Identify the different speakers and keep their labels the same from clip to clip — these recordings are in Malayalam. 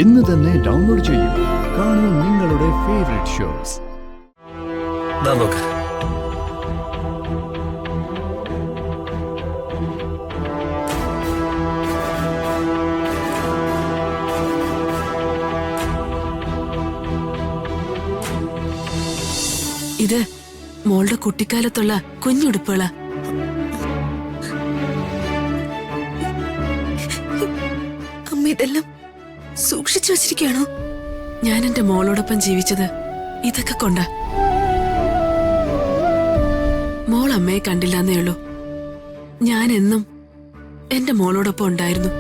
Speaker 1: ഇന്ന് തന്നെ ഡൗൺലോഡ് ചെയ്യൂ. കാണൂ നിങ്ങളുടെ ഫേവറേറ്റ് ഷോസ്.
Speaker 2: ഇത് മോളുടെ കുട്ടിക്കാലത്തുള്ള കുഞ്ഞുടുപ്പുകളാ.
Speaker 3: അമ്മ ഇതെല്ലാം സൂക്ഷിച്ചു വച്ചിരിക്കുകയാണോ?
Speaker 2: ഞാൻ എന്റെ മോളോടൊപ്പം ജീവിച്ചത് ഇതൊക്കെ കൊണ്ടാ. മോൾ അമ്മയെ കണ്ടില്ലെന്നേ ഉള്ളൂ. ഞാൻ എന്നും എന്റെ മോളോടൊപ്പം ഉണ്ടായിരുന്നു.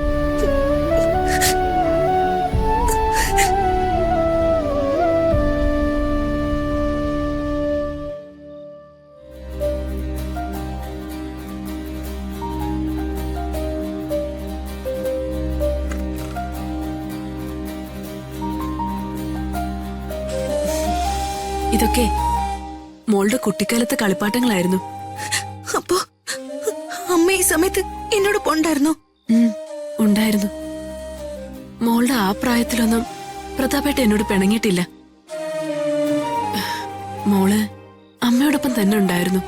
Speaker 2: ഇതൊക്കെ മോളുടെ കുട്ടിക്കാലത്തെ കളിപ്പാട്ടങ്ങളായിരുന്നു.
Speaker 3: അപ്പോ അമ്മ ഈ സമയത്ത് എന്നോടൊപ്പം ഉണ്ടായിരുന്നോ?
Speaker 2: ഉണ്ടായിരുന്നു. മോളുടെ ആ പ്രായത്തിലൊന്നും പ്രതാപേട്ട എന്നോട് പിണങ്ങിയിട്ടില്ല. മോള് അമ്മയോടൊപ്പം തന്നെ ഉണ്ടായിരുന്നു.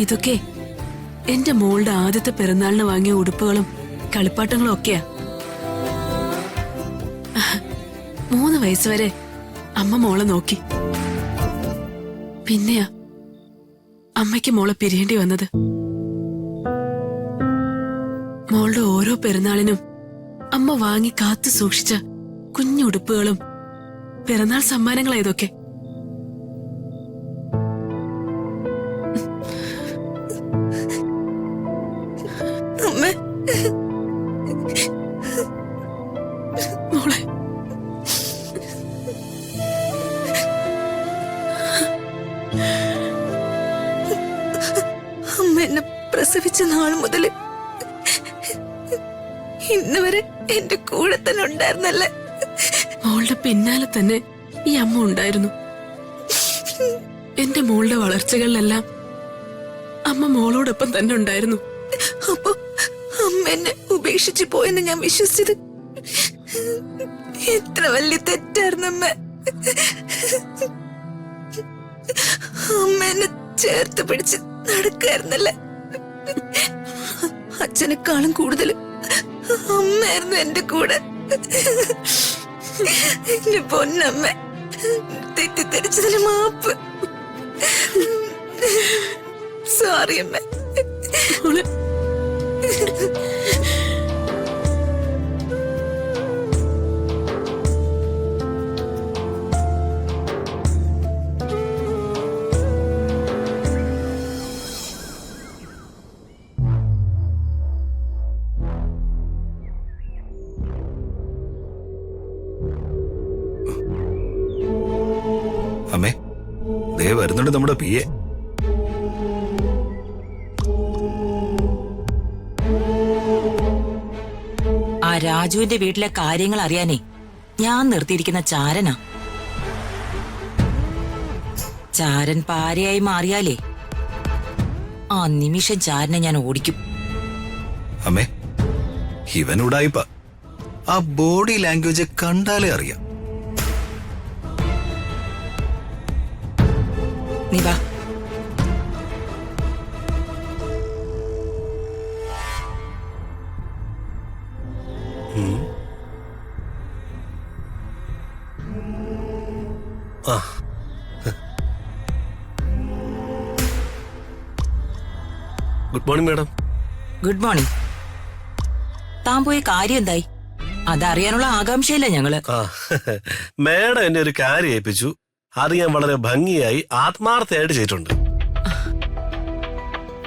Speaker 2: ഇതൊക്കെ എന്റെ മോളുടെ ആദ്യത്തെ പിറന്നാളിന് വാങ്ങിയ ഉടുപ്പുകളും കളിപ്പാട്ടങ്ങളും ഒക്കെയാ. 3 വയസ്സുവരെ അമ്മ മോളെ നോക്കി. പിന്നെയാ അമ്മയ്ക്ക് മോളെ പിരിയേണ്ടി വന്നത്. മോളുടെ ഓരോ പിറന്നാളിനും അമ്മ വാങ്ങി കാത്തു സൂക്ഷിച്ച കുഞ്ഞുടുപ്പുകളും പിറന്നാൾ സമ്മാനങ്ങളാ ഇതൊക്കെ. മോളെ,
Speaker 3: അമ്മ എന്നെ പ്രസവിച്ച നാൾ മുതൽ ഇന്ന് വരെ എന്റെ കൂടെ തന്നെ ഉണ്ടായിരുന്നല്ലേ.
Speaker 2: മോളുടെ പിന്നാലെ തന്നെ ഈ അമ്മ ഉണ്ടായിരുന്നു. എന്റെ മോളുടെ വളർച്ചകളിലെല്ലാം അമ്മ മോളോടൊപ്പം തന്നെ ഉണ്ടായിരുന്നു.
Speaker 3: അപ്പൊ അമ്മ എന്നെ ഉപേക്ഷിച്ചു പോയെന്ന് ഞാൻ വിശ്വസിച്ചത് എത്ര വലിയ തെറ്റായിരുന്നു. അമ്മ എന്നെ ചേർത്ത് പിടിച്ച് നടക്കായിരുന്നല്ലേ. അച്ഛനെക്കാളും കൂടുതൽ അമ്മയായിരുന്നു എന്റെ കൂടെ. എന്റെ പൊന്നമ്മ. തെറ്റിദ്ധരിച്ചതിന് മാപ്പ്. സോറി അമ്മ.
Speaker 2: മോളെ,
Speaker 4: അമ്മേ, ദേ വരുന്നുണ്ട് നമ്മുടെ പിയെ.
Speaker 5: ആ രാജുവിന്റെ വീട്ടിലെ കാര്യങ്ങൾ അറിയാനേ ഞാൻ നിർത്തിയിരിക്കുന്ന ചാരനാ. ചാരൻ പാരയായി മാറിയാലേ ആ നിമിഷം ചാരനെ ഞാൻ ഓടിക്കും.
Speaker 4: അമ്മേ, ഇവൻ ഉടായിപ്പ. ആ ബോഡി ലാംഗ്വേജ് കണ്ടാലേ അറിയാം.
Speaker 5: നീ വാ.
Speaker 6: Good morning madam.
Speaker 5: Good morning. താൻ പോയ കാര്യം എന്തായി? അതറിയാനുള്ള ആകാംക്ഷയില്ല ഞങ്ങള്.
Speaker 6: മാഡം എന്നെ ഒരു കാര്യം ഏൽപ്പിച്ചു. അത് ഞാൻ വളരെ ഭംഗിയായി ആത്മാർത്ഥമായിട്ട് ചെയ്തിട്ടുണ്ട്.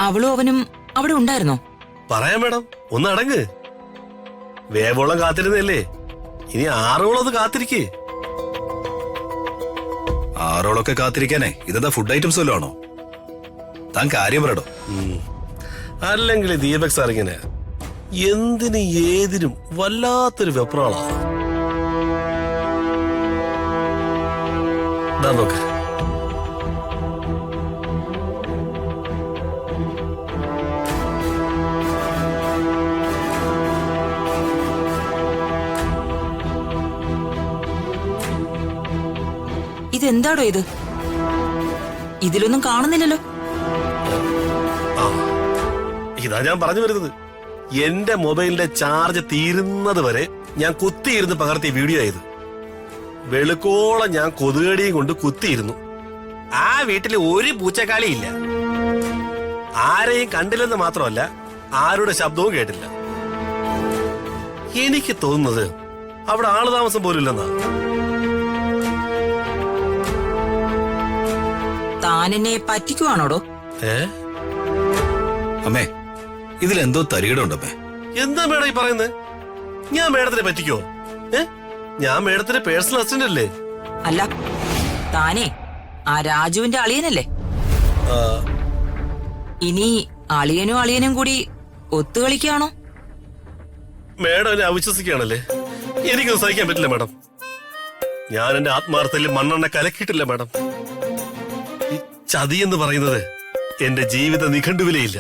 Speaker 5: അവളും അവനും അവിടെ ഉണ്ടായിരുന്നോ?
Speaker 6: പറയാം മാഡം, ഒന്ന് അടങ്ങ്. വേവോളം കാത്തിരുന്നല്ലേ, ഇനി ആറോളം അത് കാത്തിരിക്കേ.
Speaker 4: ആറോളൊക്കെ കാത്തിരിക്കാനേ ഇതെന്താ ഫുഡ് ഐറ്റംസ് വല്ലതും ആണോ? താൻ കാര്യം പറയടോ.
Speaker 6: അല്ലെങ്കിൽ ദീപക് സാർ ഇങ്ങനെ എന്തിനും ഏതിനും വല്ലാത്തൊരു വെപ്രാളാ. നോക്ക്,
Speaker 5: ഇതെന്താടോ ഇത്? ഇതിലൊന്നും കാണുന്നില്ലല്ലോ.
Speaker 6: ഇതാ ഞാൻ പറഞ്ഞു വരുന്നത്. എന്റെ മൊബൈലിന്റെ ചാർജ് തീരുന്നത് വരെ ഞാൻ കുത്തിയിരുന്ന് പകർത്തിയ വീഡിയോ ആയത്. വെളുക്കോളം ഞാൻ കൊതുകടിയും കൊണ്ട് കുത്തിയിരുന്നു. ആ വീട്ടിൽ ഒരു പൂച്ചക്കാളിയില്ല. ആരെയും കണ്ടില്ലെന്ന് മാത്രമല്ല, ആരുടെ ശബ്ദവും കേട്ടില്ല. എനിക്ക് തോന്നുന്നത് അവിടെ ആള് താമസം പോലും ഇല്ലെന്നാ.
Speaker 5: താൻ എന്നെ പറ്റിക്കുവാണോടോ?
Speaker 4: അമ്മേ, ഇതിലെന്തോ തരികടുണ്ടമ്മേ.
Speaker 6: എന്താ മേഡം ഈ പറയുന്നത്? ഞാൻ മേഡത്തിനെ പറ്റിക്കോ? ഞാൻ മേഡത്തിന്റെ പേഴ്സണൽ അസിസ്റ്റന്റ് അല്ലേ?
Speaker 5: അല്ല, താനേ ആ രാജുവിന്റെ അളിയനല്ലേ? ഇനി അളിയനും കൂടി ഒത്തുകളിക്കാണോ?
Speaker 6: മേഡം എന്നെ അവിശ്വസിക്കുകയാണല്ലേ? എനിക്കത് സഹിക്കാൻ പറ്റില്ല മേഡം. ഞാൻ എന്റെ ആത്മാർത്ഥത്തിൽ മണ്ണെണ്ണ കലക്കിയിട്ടില്ല മേഡം. ഈ ചതി എന്ന് പറയുന്നത് എന്റെ ജീവിത നിഘണ്ടുവിലയില്ല.